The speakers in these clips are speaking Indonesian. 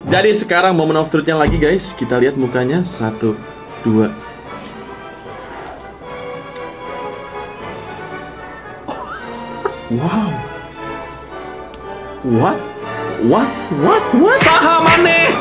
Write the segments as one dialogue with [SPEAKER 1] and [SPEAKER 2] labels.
[SPEAKER 1] Jadi sekarang moment of truth-nya lagi guys. Kita lihat mukanya. 1, 2. Wow. What? Saha maneh?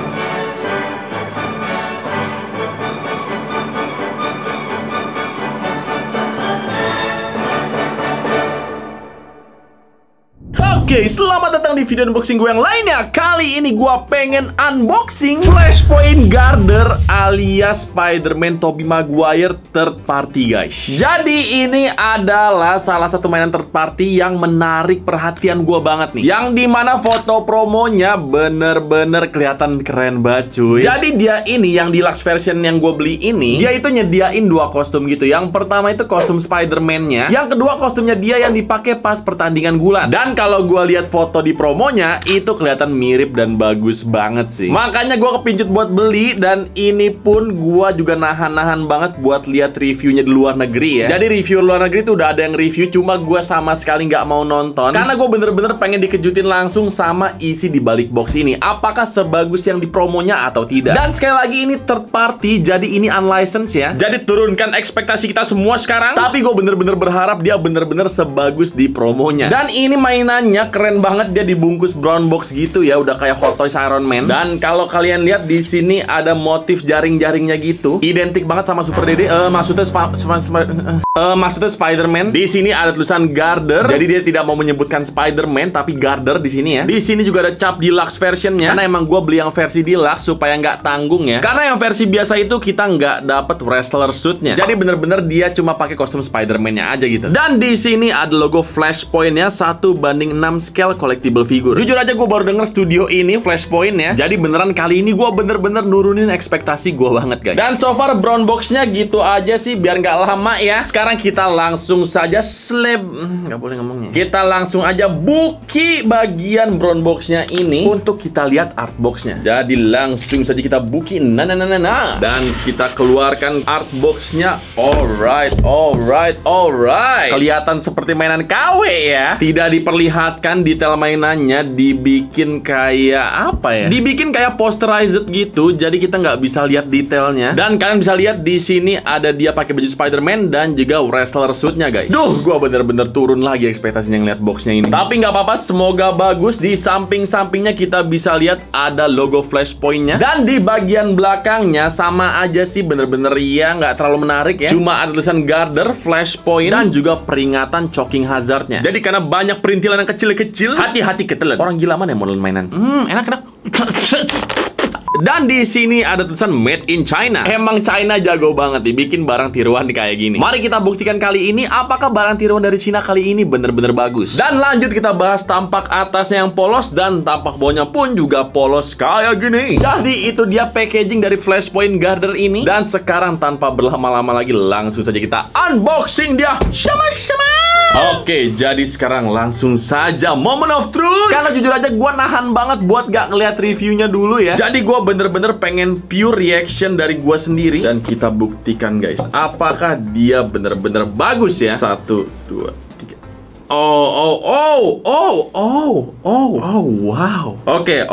[SPEAKER 1] Oke, selamat datang di video unboxing gue yang lainnya. Kali ini gue pengen unboxing Flashpoint Guarder alias Spider-Man Tobey Maguire third party guys. Jadi ini adalah salah satu mainan third party yang menarik perhatian gue banget nih. Yang dimana foto promonya bener-bener kelihatan keren banget cuy. Jadi dia ini yang deluxe version yang gue beli ini, dia itu nyediain dua kostum gitu. Yang pertama itu kostum Spider-Man-nya, yang kedua kostumnya dia yang dipakai pas pertandingan gulat. Dan kalau gue lihat foto di promonya itu kelihatan mirip dan bagus banget sih. Makanya gue kepincut buat beli. Dan ini pun gue juga nahan-nahan banget buat lihat reviewnya di luar negeri ya. Jadi review luar negeri tuh udah ada yang review, cuma gue sama sekali nggak mau nonton karena gue bener-bener pengen dikejutin langsung sama isi di balik box ini. Apakah sebagus yang di promonya atau tidak. Dan sekali lagi ini third party, jadi ini unlicensed ya. Jadi turunkan ekspektasi kita semua sekarang. Tapi gue bener-bener berharap dia bener-bener sebagus di promonya. Dan ini mainannya keren banget, dia dibungkus brown box gitu ya, udah kayak Hot Toys Iron Man. Dan kalau kalian lihat di sini ada motif jaring-jaringnya gitu, identik banget sama Super Dede. Maksudnya Spider-Man. Di sini ada tulisan Guarder. Jadi dia tidak mau menyebutkan Spider-Man tapi Guarder di sini ya. Di sini juga ada cap deluxe versionnya. Karena emang gue beli yang versi deluxe supaya nggak tanggung ya. Karena yang versi biasa itu kita nggak dapet wrestler suitnya. Jadi bener-bener dia cuma pakai kostum Spider-Man-nya aja gitu. Dan di sini ada logo Flashpoint-nya 1:6 scale collectible figure. Jujur aja gue baru denger studio ini Flashpoint ya. Jadi beneran kali ini gue bener-bener nurunin ekspektasi gue banget guys. Dan so far brown box-nya gitu aja sih biar nggak lama ya. Sekarang kita langsung saja nggak boleh ngomongnya. Kita langsung aja buki bagian brown box-nya ini untuk kita lihat art box-nya. Jadi langsung saja kita buki. Dan kita keluarkan art box-nya. Alright. Kelihatan seperti mainan KW ya. Tidak diperlihatkan detail mainannya, dibikin kayak apa ya? Dibikin kayak posterized gitu. Jadi kita nggak bisa lihat detailnya. Dan kalian bisa lihat di sini ada dia pakai baju Spider-Man dan juga wrestler suitnya guys. Duh, gua bener-bener turun lagi ekspektasinya ngeliat boxnya ini. Tapi nggak apa-apa, semoga bagus. Di samping-sampingnya kita bisa lihat ada logo Flashpoint-nya. Dan di bagian belakangnya sama aja sih, bener-bener ya nggak terlalu menarik ya. Cuma ada tulisan Guarder, Flashpoint, dan juga peringatan choking hazardnya. Jadi karena banyak perintilan yang kecil-kecil, hati-hati ketelan. Orang gila mana yang model mainan? Enak. Dan di sini ada tulisan Made in China. Emang China jago banget nih bikin barang tiruan kayak gini. Mari kita buktikan kali ini apakah barang tiruan dari Cina kali ini bener-bener bagus. Dan lanjut kita bahas tampak atasnya yang polos dan tampak bawahnya pun juga polos kayak gini. Jadi itu dia packaging dari Flashpoint Guarder ini. Dan sekarang tanpa berlama-lama lagi langsung saja kita unboxing dia. Sama-sama. Oke, jadi sekarang langsung saja moment of truth. Karena jujur aja gue nahan banget buat gak ngeliat reviewnya dulu ya. Jadi gue bener-bener pengen pure reaction dari gue sendiri. Dan kita buktikan guys, apakah dia bener-bener bagus ya. 1, 2, 3. Wow. Oke.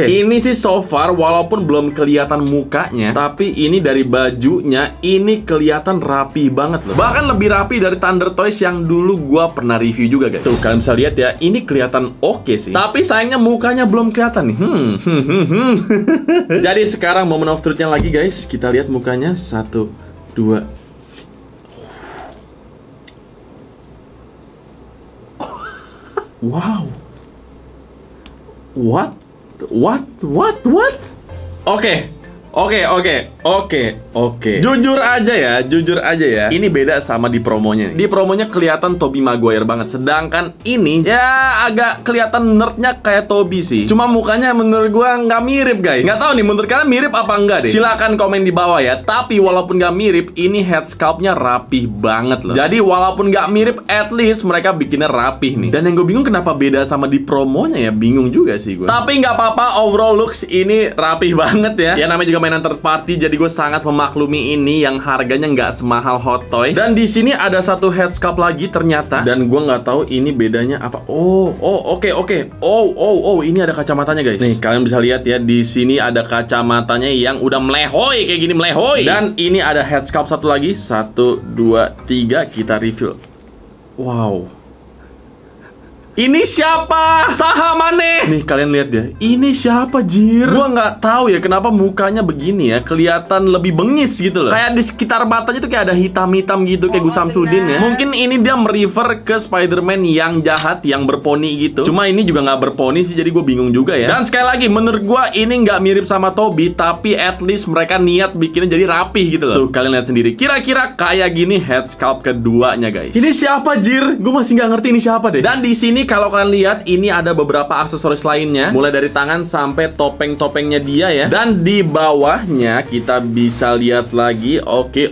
[SPEAKER 1] Ini sih so far walaupun belum kelihatan mukanya, tapi ini dari bajunya ini kelihatan rapi banget loh. Bahkan lebih rapi dari Thunder Toys yang dulu gua pernah review juga guys. Tuh kalian bisa lihat ya, ini kelihatan oke sih. Tapi sayangnya mukanya belum kelihatan nih. Jadi sekarang moment of truth-nya lagi guys. Kita lihat mukanya. 1, 2. Wow. What? Oke. Jujur aja ya. Ini beda sama di promonya nih. Di promonya kelihatan Tobey Maguire banget. Sedangkan ini ya agak kelihatan nerdnya kayak Tobey sih. Cuma mukanya menurut gua nggak mirip guys. Nggak tahu nih menurut kalian mirip apa enggak deh. Silakan komen di bawah ya. Tapi walaupun nggak mirip, ini head sculptnya rapih banget loh. Jadi walaupun nggak mirip, at least mereka bikinnya rapih nih. Dan yang gue bingung kenapa beda sama di promonya ya. Bingung juga sih gue. Tapi nggak apa-apa, overall looks ini rapih banget ya. Ya namanya juga mainan third party, jadi gue sangat memaklumi ini yang harganya nggak semahal Hot Toys. Dan di sini ada satu head sculpt lagi ternyata, dan gue nggak tahu ini bedanya apa. Oke. Ini ada kacamatanya guys. Nih kalian bisa lihat ya, di sini ada kacamatanya yang udah melehoy kayak gini, melehoy. Dan ini ada head sculpt satu lagi, 1, 2, 3, kita reveal. Wow. Ini siapa? Saha maneh? Nih kalian lihat ya. Ini siapa jir? Gua nggak tahu ya kenapa mukanya begini ya, kelihatan lebih bengis gitu loh. Kayak di sekitar matanya tuh kayak ada hitam-hitam gitu kayak Gus Samsudin ya. Mungkin ini dia merefer ke Spider-Man yang jahat, yang berponi gitu. Cuma ini juga nggak berponi sih, jadi gue bingung juga ya. Dan sekali lagi menurut gua ini nggak mirip sama Tobey, tapi at least mereka niat bikinnya jadi rapih gitu loh. Tuh kalian lihat sendiri. Kira-kira kayak gini head sculpt keduanya guys. Ini siapa jir? Gue masih nggak ngerti ini siapa deh. Dan di sini kalau kalian lihat, ini ada beberapa aksesoris lainnya, mulai dari tangan sampai topeng-topengnya dia ya. Dan di bawahnya kita bisa lihat lagi. Oke.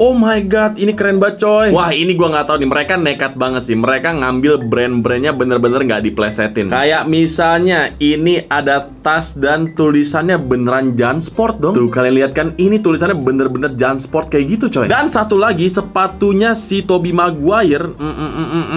[SPEAKER 1] Oh my god, ini keren banget coy. Wah, ini gua nggak tahu nih, mereka nekat banget sih. Mereka ngambil brand-brandnya bener-bener nggak diplesetin. Kayak misalnya ini ada tas dan tulisannya beneran Jansport dong. Tuh kalian lihat kan, ini tulisannya bener-bener Jansport kayak gitu coy. Dan satu lagi sepatunya si Tobey Maguire.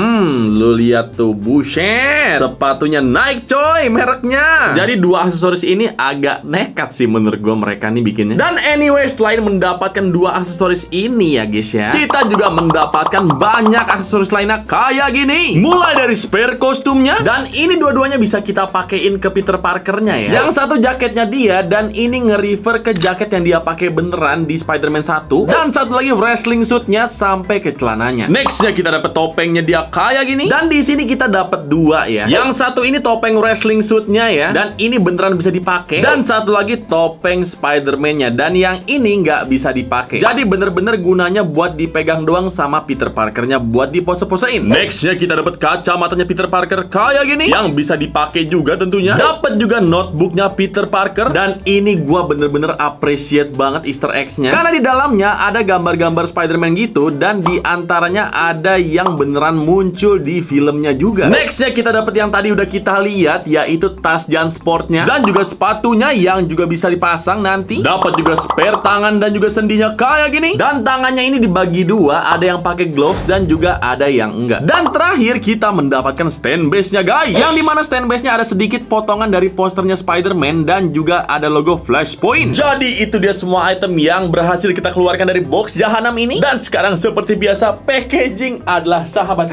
[SPEAKER 1] Lu lihat tuh, buset, sepatunya Nike coy, mereknya. Jadi dua aksesoris ini agak nekat sih menurut gue mereka nih bikinnya. Dan anyway, selain mendapatkan dua aksesoris ini ya guys ya, kita juga mendapatkan banyak aksesoris lainnya kayak gini. Mulai dari spare kostumnya, dan ini dua-duanya bisa kita pakein ke Peter Parkernya ya. Yang satu jaketnya dia, dan ini nge-refer ke jaket yang dia pakai beneran di Spider-Man 1. Dan satu lagi wrestling suitnya sampai ke celananya. Nextnya kita dapat topengnya dia kayak gini. Dan di sini kita dapat dua ya. Yang satu ini topeng wrestling suitnya ya, dan ini beneran bisa dipakai. Dan satu lagi topeng Spider-Man-nya, dan yang ini nggak bisa dipakai. Jadi bener-bener gunanya buat dipegang doang sama Peter Parker-nya buat dipose-posein. Nextnya kita dapat kacamatanya Peter Parker kayak gini, yang bisa dipakai juga tentunya. Dapat juga notebooknya Peter Parker, dan ini gua bener-bener appreciate banget Easter eggs-nya, karena di dalamnya ada gambar-gambar Spider-Man gitu, dan di antaranya ada yang beneran muncul di filmnya juga. Nextnya kita dapat yang tadi udah kita lihat, yaitu tas Jansportnya dan juga sepatunya yang juga bisa dipasang nanti. Dapat juga spare tangan dan juga sendinya kayak gini. Dan tangannya ini dibagi dua, ada yang pakai gloves dan juga ada yang enggak. Dan terakhir kita mendapatkan stand base-nya guys, yang dimana stand base-nya ada sedikit potongan dari posternya Spider-Man dan juga ada logo Flashpoint. Jadi itu dia semua item yang berhasil kita keluarkan dari box jahanam ini. Dan sekarang seperti biasa, packaging adalah sahabat.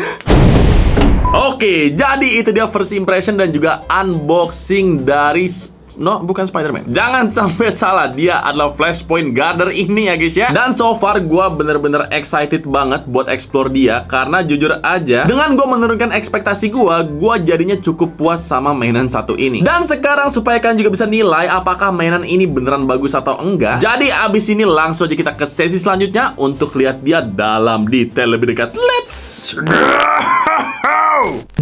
[SPEAKER 1] Oke, jadi itu dia first impression dan juga unboxing dari bukan Spider-Man. Jangan sampai salah, dia adalah Flashpoint Guarder ini ya guys ya. Dan so far gue bener-bener excited banget buat explore dia, karena jujur aja dengan gue menurunkan ekspektasi gue jadinya cukup puas sama mainan satu ini. Dan sekarang supaya kalian juga bisa nilai apakah mainan ini beneran bagus atau enggak, jadi abis ini langsung aja kita ke sesi selanjutnya untuk lihat dia dalam detail lebih dekat. Let's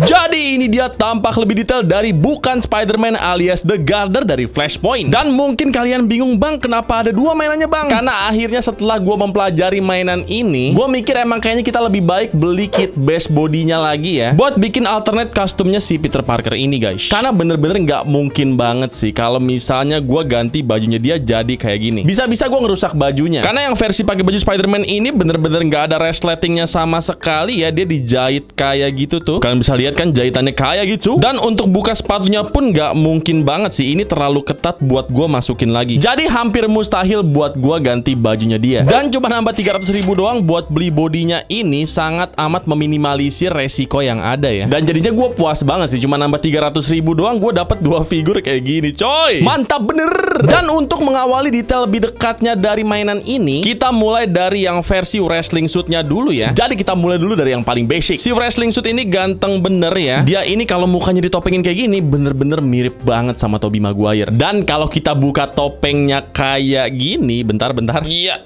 [SPEAKER 1] Jadi ini dia tampak lebih detail dari bukan Spider-Man alias The Guarder dari Flashpoint. Dan mungkin kalian bingung, bang, kenapa ada dua mainannya bang? Karena akhirnya setelah gue mempelajari mainan ini, gue mikir emang kayaknya kita lebih baik beli kit base bodinya lagi ya, buat bikin alternate kostumnya si Peter Parker ini guys. Karena bener-bener nggak mungkin banget sih kalau misalnya gue ganti bajunya dia jadi kayak gini. Bisa-bisa gue ngerusak bajunya. Karena yang versi pakai baju Spider-Man ini bener-bener nggak ada resletingnya sama sekali ya, dia dijahit kayak gitu tuh. Kalian bisa lihat kan jahitannya kayak gitu. Dan untuk buka sepatunya pun nggak mungkin banget sih, ini terlalu ketat buat gue masukin lagi. Jadi hampir mustahil buat gue ganti bajunya dia. Dan cuma nambah 300.000 doang buat beli bodinya ini sangat amat meminimalisir resiko yang ada ya. Dan jadinya gue puas banget sih, cuma nambah 300.000 doang gue dapat dua figur kayak gini coy. Mantap bener. Dan untuk mengawali detail lebih dekatnya dari mainan ini, kita mulai dari yang versi wrestling suitnya dulu ya. Jadi kita mulai dulu dari yang paling basic. Si wrestling suit ini ganteng bener ya. Dia ini kalau mukanya ditopengin kayak gini bener-bener mirip banget sama Tobey Maguire. Dan kalau kita buka topengnya kayak gini, bentar. Iya,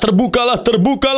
[SPEAKER 1] terbukalah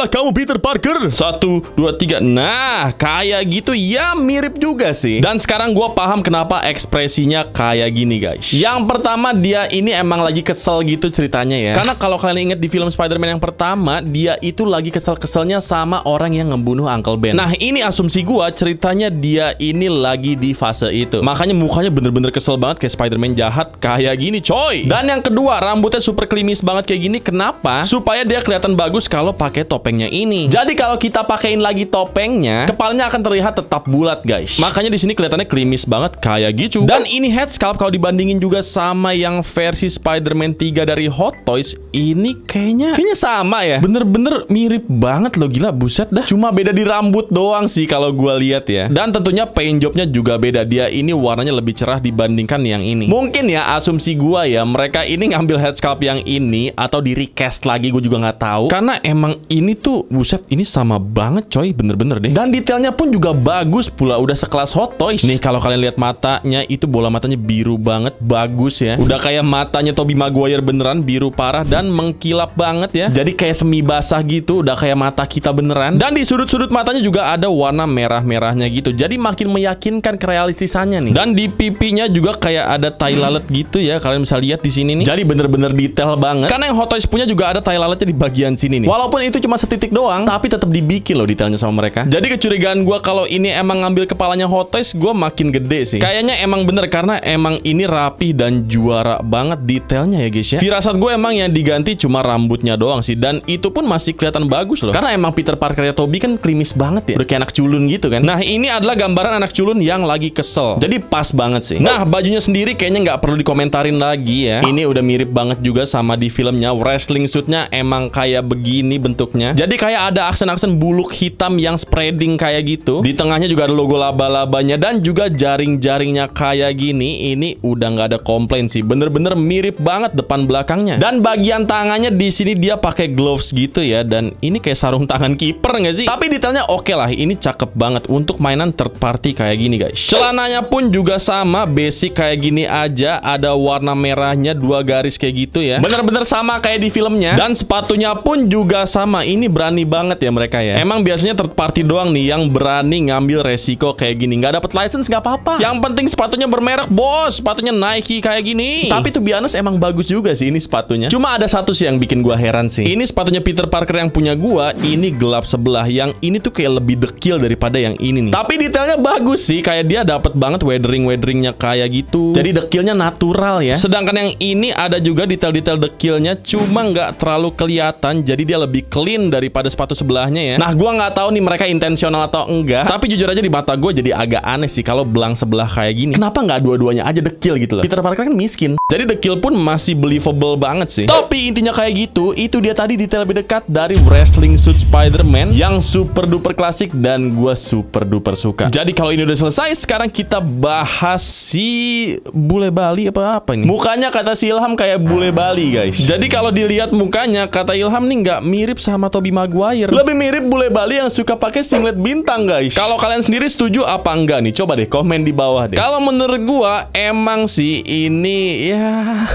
[SPEAKER 1] kamu Peter Parker. 1, 2, 3. Nah, kayak gitu ya, mirip juga sih. Dan sekarang gue paham kenapa ekspresinya kayak gini guys. Yang pertama, dia ini emang lagi kesel gitu ceritanya ya. Karena kalau kalian inget di film Spider-Man yang pertama, dia itu lagi kesel-keselnya sama orang yang ngebunuh Uncle Ben. Nah, ini asumsi gue cerita ceritanya dia ini lagi di fase itu. Makanya mukanya bener-bener kesel banget kayak Spider-Man jahat kayak gini coy. Dan yang kedua, rambutnya super klimis banget kayak gini. Kenapa? Supaya dia kelihatan bagus kalau pakai topengnya ini. Jadi kalau kita pakein lagi topengnya, kepalanya akan terlihat tetap bulat guys. Makanya di sini kelihatannya klimis banget kayak gitu. Dan ini head sculpt kalau dibandingin juga sama yang versi Spider-Man 3 dari Hot Toys, ini kayaknya sama ya. Bener-bener mirip banget loh, gila, buset dah. Cuma beda di rambut doang sih kalau gua lihat ya. Dan tentunya paint jobnya juga beda. Dia ini warnanya lebih cerah dibandingkan yang ini. Mungkin ya asumsi gua ya, mereka ini ngambil head sculpt yang ini atau di recast lagi, gue juga nggak tahu. Karena emang ini tuh buset, ini sama banget coy, bener-bener deh. Dan detailnya pun juga bagus pula, udah sekelas Hot Toys. Nih kalau kalian lihat matanya, itu bola matanya biru banget, bagus ya. Udah kayak matanya Tobey Maguire beneran, biru parah dan mengkilap banget ya. Jadi kayak semi basah gitu, udah kayak mata kita beneran. Dan di sudut-sudut matanya juga ada warna merah-merahnya gitu. Jadi makin meyakinkan kerealistisannya nih. Dan di pipinya juga kayak ada tai lalat gitu ya. Kalian bisa lihat di sini nih. Jadi bener-bener detail banget. Karena yang Hot Toys punya juga ada tai lalatnya di bagian sini nih. Walaupun itu cuma setitik doang, tapi tetap dibikin loh detailnya sama mereka. Jadi kecurigaan gue kalau ini emang ngambil kepalanya Hot Toys, gue makin gede sih. Kayaknya emang bener karena emang ini rapi dan juara banget detailnya ya guys ya. Firasat gue emang yang diganti cuma rambutnya doang sih, dan itu pun masih kelihatan bagus loh. Karena emang Peter Parker ya Tobey kan klimis banget ya, udah kayak anak culun gitu kan. Nah ini adalah gambaran anak culun yang lagi kesel. Jadi pas banget sih. Nah bajunya sendiri kayaknya nggak perlu dikomentarin lagi ya. Ini udah mirip banget juga sama di filmnya. Wrestling suitnya emang kayak begini bentuknya. Jadi kayak ada aksen-aksen buluk hitam yang spreading kayak gitu. Di tengahnya juga ada logo laba-labanya dan juga jaring-jaringnya kayak gini. Ini udah nggak ada komplain sih. Bener-bener mirip banget depan belakangnya. Dan bagian tangannya di sini dia pakai gloves gitu ya. Dan ini kayak sarung tangan kiper nggak sih? Tapi detailnya oke lah. Ini cakep banget untuk mainan third party kayak gini guys. Celananya pun juga sama, basic kayak gini aja. Ada warna merahnya, 2 garis kayak gitu ya. Bener-bener sama kayak di filmnya. Dan sepatunya pun juga sama. Ini berani banget ya mereka ya. Emang biasanya third party doang nih yang berani ngambil resiko kayak gini. Nggak dapet license nggak apa-apa. Yang penting sepatunya bermerek bos. Sepatunya Nike kayak gini. Tapi tuh biasa emang bagus juga sih ini sepatunya. Cuma ada satu sih yang bikin gua heran sih. Ini sepatunya Peter Parker yang punya gua. Ini gelap sebelah. Yang ini tuh kayak lebih dekil daripada yang ini nih. Tapi detailnya bagus sih. Kayak dia dapet banget weathering-weatheringnya kayak gitu. Jadi dekilnya natural ya. Sedangkan yang ini ada juga detail-detail dekilnya, cuma nggak terlalu kelihatan. Jadi dia lebih clean daripada sepatu sebelahnya ya. Nah gua nggak tahu nih mereka intensional atau enggak. Tapi jujur aja di mata gue jadi agak aneh sih kalau belang sebelah kayak gini. Kenapa nggak dua-duanya aja dekil gitu loh? Peter Parker kan miskin. Jadi dekil pun masih believable banget sih. Tapi intinya kayak gitu. Itu dia tadi detail lebih dekat dari wrestling suit Spider-Man yang super duper klasik dan gue super duper suka. Jadi kalau ini udah selesai, sekarang kita bahas si bule Bali apa ini? Mukanya kata si Ilham kayak bule Bali guys. Jadi kalau dilihat mukanya kata Ilham nih nggak mirip sama Tobey Maguire. Lebih mirip bule Bali yang suka pakai singlet bintang guys. Kalau kalian sendiri setuju apa enggak nih? Coba deh komen di bawah deh. Kalau menurut gua emang sih ini ya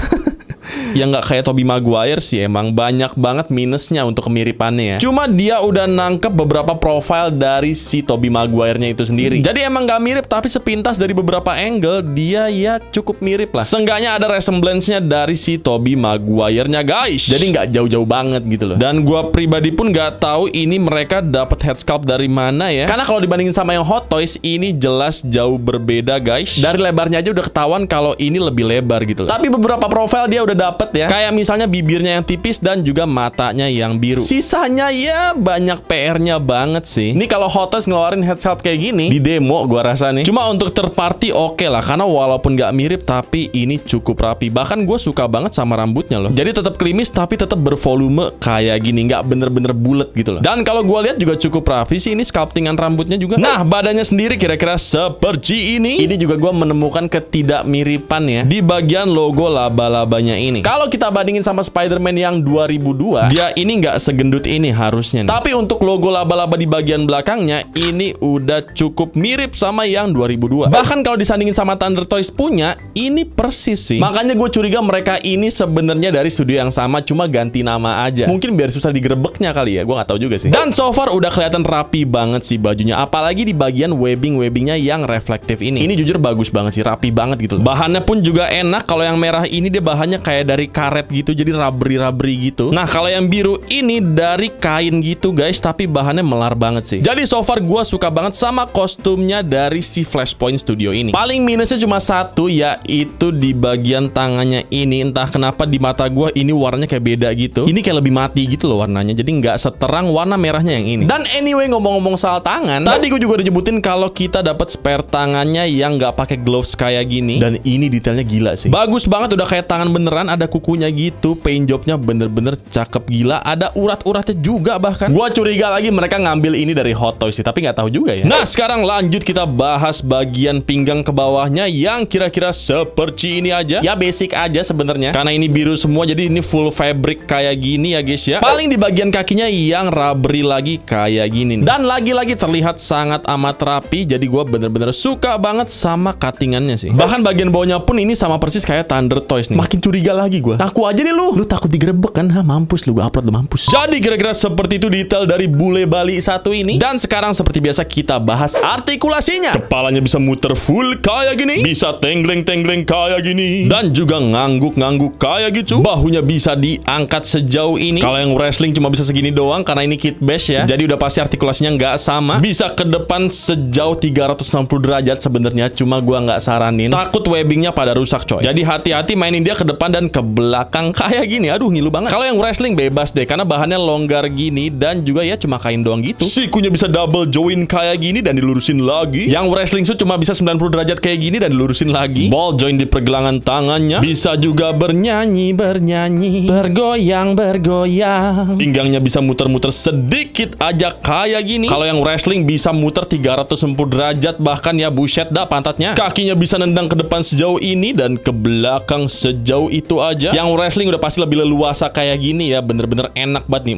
[SPEAKER 1] yang nggak kayak Tobey Maguire sih, emang banyak banget minusnya untuk kemiripannya ya. Cuma dia udah nangkep beberapa profile dari si Tobey Maguire-nya itu sendiri. Jadi emang nggak mirip, tapi sepintas dari beberapa angle dia ya cukup mirip lah. Seenggaknya ada resemblance-nya dari si Tobey Maguire-nya guys. Jadi nggak jauh-jauh banget gitu loh. Dan gua pribadi pun nggak tahu ini mereka dapat head sculpt dari mana ya. Karena kalau dibandingin sama yang Hot Toys ini jelas jauh berbeda guys. Dari lebarnya aja udah ketahuan kalau ini lebih lebar gitu loh. Tapi beberapa profile dia udah dapet ya. Kayak misalnya bibirnya yang tipis dan juga matanya yang biru. Sisanya ya banyak PR-nya banget sih. Ini kalau Hot Toys ngeluarin head sculpt kayak gini di demo gua rasa nih. Cuma untuk third party oke lah, karena walaupun nggak mirip tapi ini cukup rapi. Bahkan gue suka banget sama rambutnya loh. Jadi tetap klimis tapi tetap bervolume kayak gini, nggak bener-bener bulat gitu loh. Dan kalau gue lihat juga cukup rapi sih ini sculptingan rambutnya juga. Nah badannya sendiri kira-kira seperti ini. Ini juga gue menemukan ketidakmiripan ya di bagian logo laba-labanya ini. Kalau kita bandingin sama Spider-Man yang 2002, dia ini nggak segendut ini harusnya nih. Tapi untuk logo laba-laba di bagian belakangnya ini udah cukup mirip sama yang 2002. Bahkan kalau disandingin sama Thunder Toys punya, ini persis sih. Makanya gue curiga mereka ini sebenarnya dari studio yang sama, cuma ganti nama aja. Mungkin biar susah digerebeknya kali ya, gue nggak tahu juga sih. Dan so far udah kelihatan rapi banget sih bajunya, apalagi di bagian webbingnya yang reflektif ini. Ini jujur bagus banget sih, rapi banget gitu. Bahannya pun juga enak. Kalau yang merah ini dia bahannya kayak
[SPEAKER 2] dari karet gitu, jadi rubbery gitu. Nah, kalau yang biru ini dari kain gitu guys, tapi bahannya melar banget sih. Jadi so far gue suka banget sama kostumnya dari si Flashpoint Studio ini. Paling minusnya cuma satu, yaitu di bagian tangannya ini. Entah kenapa di mata gue ini warnanya kayak beda gitu. Ini kayak lebih mati gitu loh warnanya, jadi nggak seterang warna merahnya yang ini. Dan anyway, ngomong-ngomong soal tangan, tadi gue juga udah nyebutin kalau kita dapat spare tangannya yang nggak pakai gloves kayak gini. Dan ini detailnya gila sih, bagus banget, udah kayak tangan beneran, ada kukunya gitu. Paint jobnya bener-bener cakep gila, ada urat-uratnya juga bahkan. Gua curiga lagi mereka ngambil ini dari Hot Toys sih, tapi nggak tahu juga ya. Nah, sekarang lanjut kita bahas bagian pinggang ke bawahnya yang kira-kira seperti ini aja. Ya basic aja sebenarnya, karena ini biru semua, jadi ini full fabric kayak gini ya guys ya. Paling di bagian kakinya yang rubbery lagi kayak gini. Dan lagi-lagi terlihat sangat amat rapi, jadi gua bener-bener suka banget sama cuttingannya sih. Bahkan bagian bawahnya pun ini sama persis kayak Thunder Toys nih. Makin curiga lagi gue. Takut aja nih lu takut digerebek kan? Mampus lu, gue upload lu mampus. Jadi kira-kira seperti itu detail dari bule Bali satu ini. Dan sekarang seperti biasa kita bahas artikulasinya. Kepalanya bisa muter full kayak gini, bisa tengleng-tengleng kayak gini, dan juga ngangguk-ngangguk kayak gitu. Bahunya bisa diangkat sejauh ini. Kalau yang wrestling cuma bisa segini doang karena ini kit bash ya. Jadi udah pasti artikulasinya nggak sama. Bisa ke depan sejauh 360 derajat sebenarnya, cuma gua nggak saranin. Takut webbingnya pada rusak coy. Jadi hati-hati mainin dia ke depan dan ke belakang kayak gini. Aduh, ngilu banget. Kalau yang wrestling bebas deh, karena bahannya longgar gini dan juga ya cuma kain doang gitu. Sikunya bisa double join kayak gini dan dilurusin lagi. Yang wrestling suit cuma bisa 90 derajat kayak gini dan dilurusin lagi. Ball joint di pergelangan tangannya. Bisa juga bernyanyi, bergoyang. Pinggangnya bisa muter-muter sedikit aja kayak gini. Kalau yang wrestling bisa muter 360 derajat bahkan ya, buset dah pantatnya. Kakinya bisa nendang ke depan sejauh ini dan ke belakang sejauh itu aja. Yang wrestling udah pasti lebih leluasa kayak gini ya, bener-bener enak banget nih.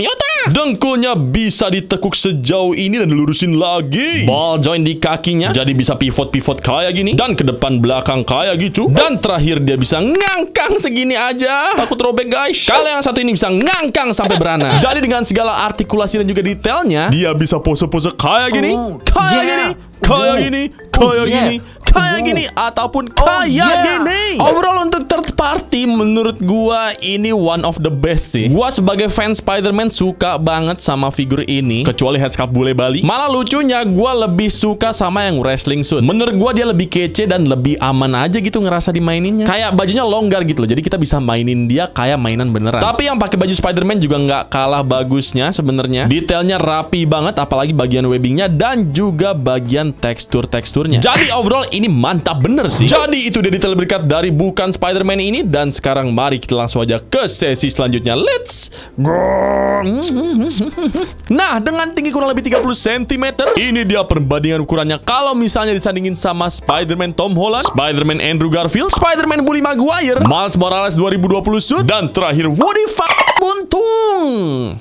[SPEAKER 2] Yota! Dengkulnya bisa ditekuk sejauh ini dan dilurusin lagi. Ball joint di kakinya jadi bisa pivot kayak gini dan ke depan belakang kayak gitu. Dan terakhir dia bisa ngangkang segini aja. Takut robek guys. Kalau yang satu ini bisa ngangkang sampai beranak. Jadi dengan segala artikulasi dan juga detailnya, dia bisa pose-pose kayak gini, kayak gini, ataupun kayak gini. Overall untuk third party menurut gua ini one of the best sih. Gua sebagai fans Spider-Man suka banget sama figur ini, kecuali headscarf bule Bali. Malah lucunya gua lebih suka sama yang wrestling suit. Menurut gua dia lebih kece dan lebih aman aja gitu ngerasa dimaininnya. Kayak bajunya longgar gitu loh, jadi kita bisa mainin dia kayak mainan beneran. Tapi yang pakai baju Spider-Man juga nggak kalah bagusnya sebenarnya. Detailnya rapi banget, apalagi bagian webbingnya dan juga bagian teksturnya. Jadi overall ini mantap bener sih. Jadi itu dia detail berkat dari bukan Spider-Man ini. Dan sekarang mari kita langsung aja ke sesi selanjutnya. Let's go. Nah, dengan tinggi kurang lebih 30 cm, ini dia perbandingan ukurannya. Kalau misalnya disandingin sama Spider-Man Tom Holland, Spider-Man Andrew Garfield, Spider-Man Bully Maguire, Miles Morales 2020 suit, dan terakhir Woody Buntung.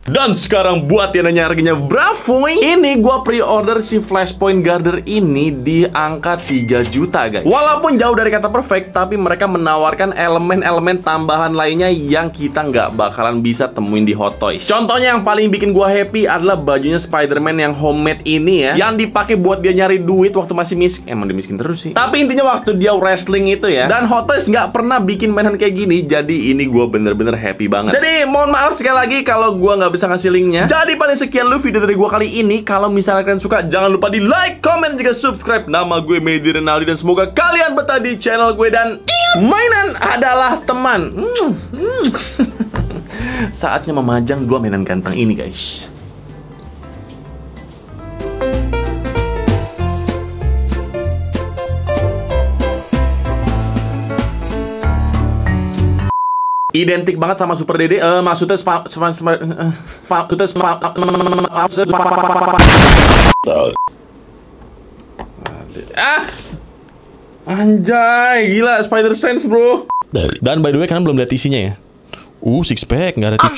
[SPEAKER 2] Dan sekarang buat yang nanya harganya berapa, ini gua pre-order si Flashpoint Guarder ini di angka 3 juta guys. Walaupun jauh dari kata perfect, tapi mereka menawarkan elemen-elemen tambahan lainnya yang kita nggak bakalan bisa temuin di Hot Toys. Contohnya yang paling bikin gua happy adalah bajunya Spider-Man yang homemade ini ya, yang dipakai buat dia nyari duit waktu masih miskin. Emang dia miskin terus sih. Tapi intinya waktu dia wrestling itu ya. Dan Hot Toys nggak pernah bikin mainan kayak gini, jadi ini gua bener-bener happy banget. Jadi mohon maaf sekali lagi kalau gua nggak bisa ngasih linknya. Jadi paling sekian dulu video dari gua kali ini. Kalau misalnya kalian suka, jangan lupa di like, comment, dan juga subscribe. Nama gue Mehdi Renaldi dan semoga kalian betah di channel gue. Dan mainan adalah teman. Saatnya memajang 2 mainan ganteng ini guys. Identik banget sama Super Dede. Maksudnya anjay, gila Spider Sense bro. Dan by the way kalian belum lihat isinya ya. Six pack nggak ada